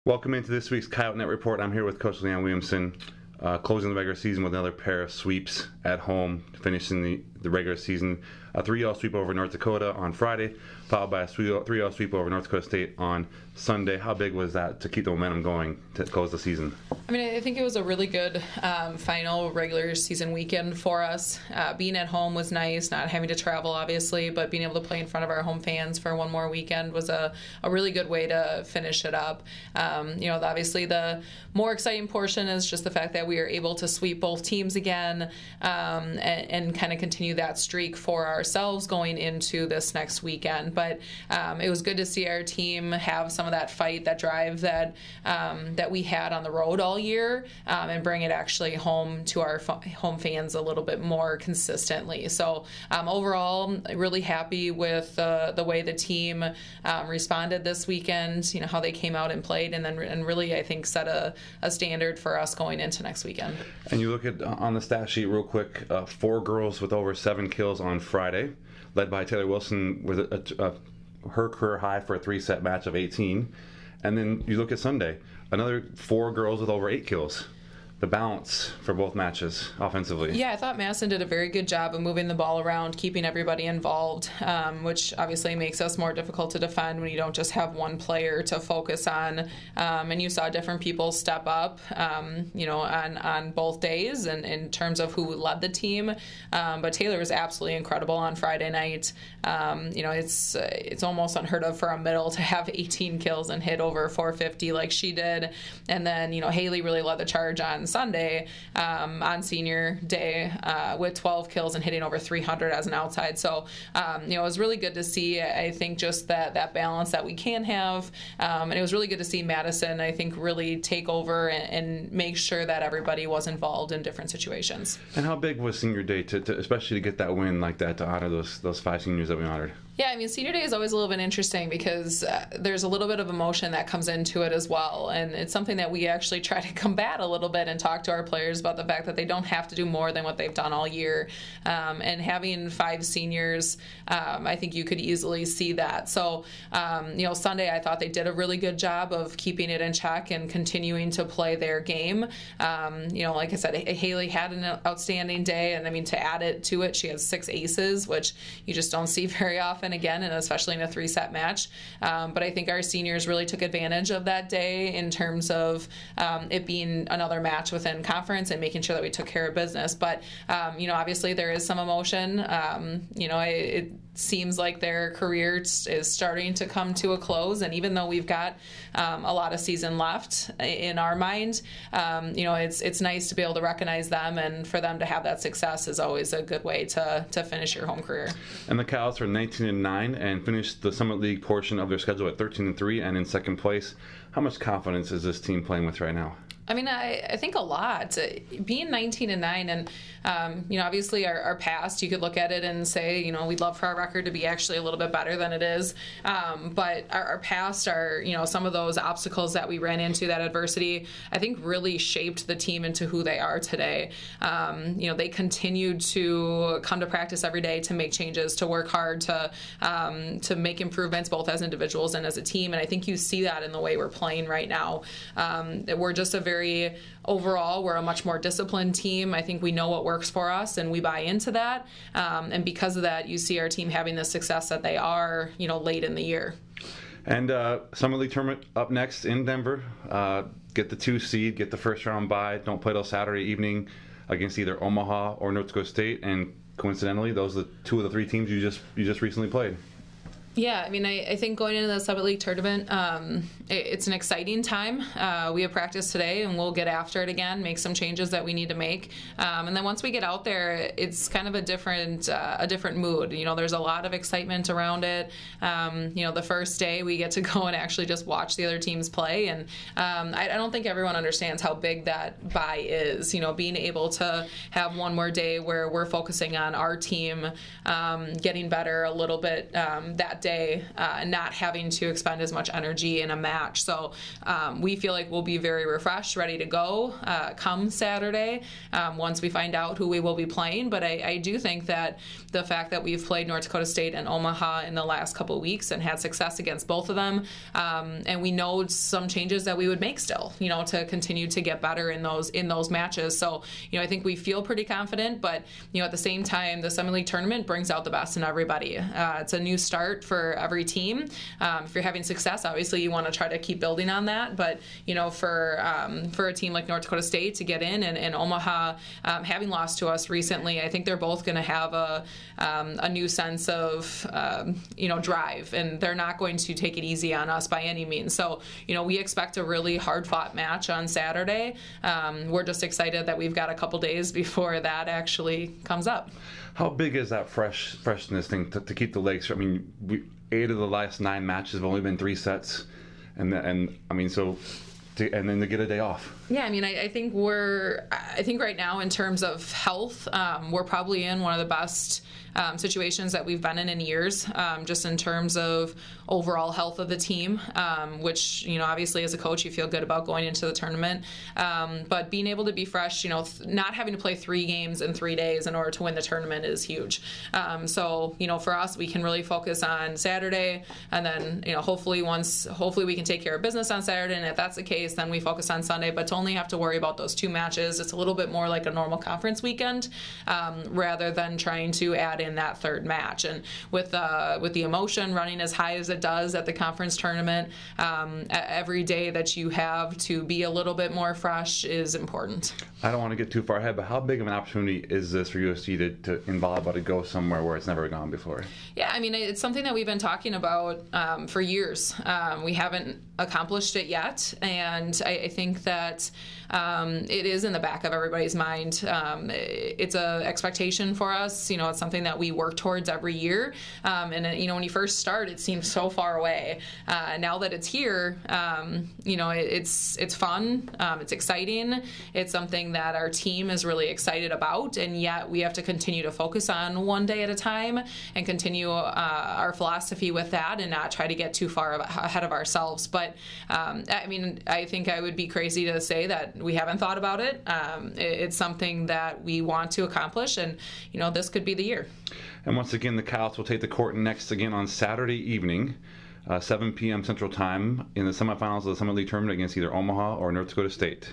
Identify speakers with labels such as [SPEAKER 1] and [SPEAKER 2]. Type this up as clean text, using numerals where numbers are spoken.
[SPEAKER 1] Welcome into this week's Coyote Net Report. I'm here with Coach Leon Williamson, closing the regular season with another pair of sweeps at home, finishing the regular season. A 3-0 sweep over North Dakota on Friday, followed by a 3-0 sweep over North Dakota State on Sunday. How big was that to keep the momentum going to close the season?
[SPEAKER 2] I mean, I think it was a really good final regular season weekend for us. Being at home was nice, not having to travel, obviously, but being able to play in front of our home fans for one more weekend was a really good way to finish it up. Obviously the more exciting portion is just the fact that we are able to sweep both teams again and kind of continue that streak for ourselves going into this next weekend. But it was good to see our team have some of that fight, that drive that we had on the road all year, and bring it actually home to our home fans a little bit more consistently. So overall, really happy with the way the team responded this weekend, how they came out and played, and really I think set a standard for us going into next weekend.
[SPEAKER 1] And you look at on the stat sheet real quick, 4 girls with over 7 kills on Friday, led by Taylor Wilson with her career high for a 3-set match of 18. And then you look at Sunday, another 4 girls with over 8 kills. The balance for both matches offensively.
[SPEAKER 2] Yeah, I thought Madison did a very good job of moving the ball around, keeping everybody involved, which obviously makes us more difficult to defend when you don't just have one player to focus on. And you saw different people step up, on both days and in terms of who led the team. But Taylor was absolutely incredible on Friday night. It's almost unheard of for a middle to have 18 kills and hit over 450 like she did. And then, Haley really led the charge on Sunday on senior day with 12 kills and hitting over 300 as an outside. So, it was really good to see, I think, just that balance that we can have. And it was really good to see Madison, I think, really take over and make sure that everybody was involved in different situations.
[SPEAKER 1] And how big was senior day, to especially to get that win like that, to honor those 5 seniors that we honored?
[SPEAKER 2] Yeah, I mean, senior day is always a little bit interesting because there's a little bit of emotion that comes into it as well. And it's something that we actually try to combat a little bit and talk to our players about the fact that they don't have to do more than what they've done all year. And having 5 seniors, I think you could easily see that. So, Sunday I thought they did a really good job of keeping it in check and continuing to play their game. Like I said, Haley had an outstanding day. And I mean, to add it to it, she has 6 aces, which you just don't see very often again, and especially in a 3-set match. But I think our seniors really took advantage of that day in terms of it being another match within conference and making sure that we took care of business. But, obviously there is some emotion. It seems like their career is starting to come to a close. And even though we've got a lot of season left in our mind, it's nice to be able to recognize them, and for them to have that success is always a good way to finish your home career.
[SPEAKER 1] And the Cows are 19-9 and finished the Summit League portion of their schedule at 13-3 and in second place. How much confidence is this team playing with right now?
[SPEAKER 2] I mean, I think a lot. Being 19-9, and obviously our past, you could look at it and say, we'd love for our record to be actually a little bit better than it is. But our past, some of those obstacles that we ran into, that adversity, I think really shaped the team into who they are today. They continued to come to practice every day to make changes, to work hard, to make improvements both as individuals and as a team. And I think you see that in the way we're playing right now. We're just overall, we're a much more disciplined team. I think we know what works for us, and we buy into that. And because of that, you see our team having the success that they are, late in the year.
[SPEAKER 1] And Summer League tournament up next in Denver. Get the 2 seed, get the first round bye. Don't play till Saturday evening against either Omaha or North Dakota State. And coincidentally, those are 2 of the 3 teams you just recently played.
[SPEAKER 2] Yeah, I mean, I think going into the Summit League tournament, it's an exciting time. We have practice today, and we'll get after it again, make some changes that we need to make. And then once we get out there, it's kind of a different mood. There's a lot of excitement around it. The first day we get to go and actually just watch the other teams play. And I don't think everyone understands how big that bye is. Being able to have one more day where we're focusing on our team getting better a little bit that that day, not having to expend as much energy in a match. So we feel like we'll be very refreshed, ready to go come Saturday once we find out who we will be playing. But I do think that the fact that we've played North Dakota State and Omaha in the last couple of weeks and had success against both of them, and we know some changes that we would make still, to continue to get better in those matches. So, I think we feel pretty confident, but, at the same time, the Summit League tournament brings out the best in everybody. It's a new start for every team. If you're having success, obviously you want to try to keep building on that, but, for a team like North Dakota State to get in and Omaha, having lost to us recently, I think they're both going to have a new sense of, drive, and they're not going to take it easy on us by any means. So, we expect a really hard-fought match on Saturday. We're just excited that we've got a couple days before that actually comes up.
[SPEAKER 1] How big is that freshness thing to keep the legs? I mean, 8 of the last 9 matches have only been 3 sets, and then to get a day off.
[SPEAKER 2] Yeah, I think right now in terms of health, we're probably in one of the best situations that we've been in years, just in terms of overall health of the team, which, obviously as a coach you feel good about going into the tournament, but being able to be fresh, not having to play 3 games in 3 days in order to win the tournament is huge. So, for us, we can really focus on Saturday, and then, hopefully we can take care of business on Saturday, and if that's the case, then we focus on Sunday. But to only have to worry about those 2 matches, it's a little bit more like a normal conference weekend, rather than trying to add in that 3rd match. And with the emotion running as high as it does at the conference tournament, every day that you have to be a little bit more fresh is important.
[SPEAKER 1] I don't want to get too far ahead, but how big of an opportunity is this for USC to in volleyball to go somewhere where it's never gone before? Yeah,
[SPEAKER 2] it's something that we've been talking about for years. We haven't accomplished it yet, and I think that it is in the back of everybody's mind. It's an expectation for us. It's something that we work towards every year. And when you first start, it seems so far away. Now that it's here, it's fun. It's exciting. It's something that our team is really excited about, and yet we have to continue to focus on one day at a time and continue our philosophy with that, and not try to get too far ahead of ourselves. But I think I would be crazy to say that we haven't thought about it. It's something that we want to accomplish, and this could be the year.
[SPEAKER 1] And once again, the Coyotes will take the court next again on Saturday evening, 7 p.m. Central Time, in the semifinals of the Summit League tournament against either Omaha or North Dakota State.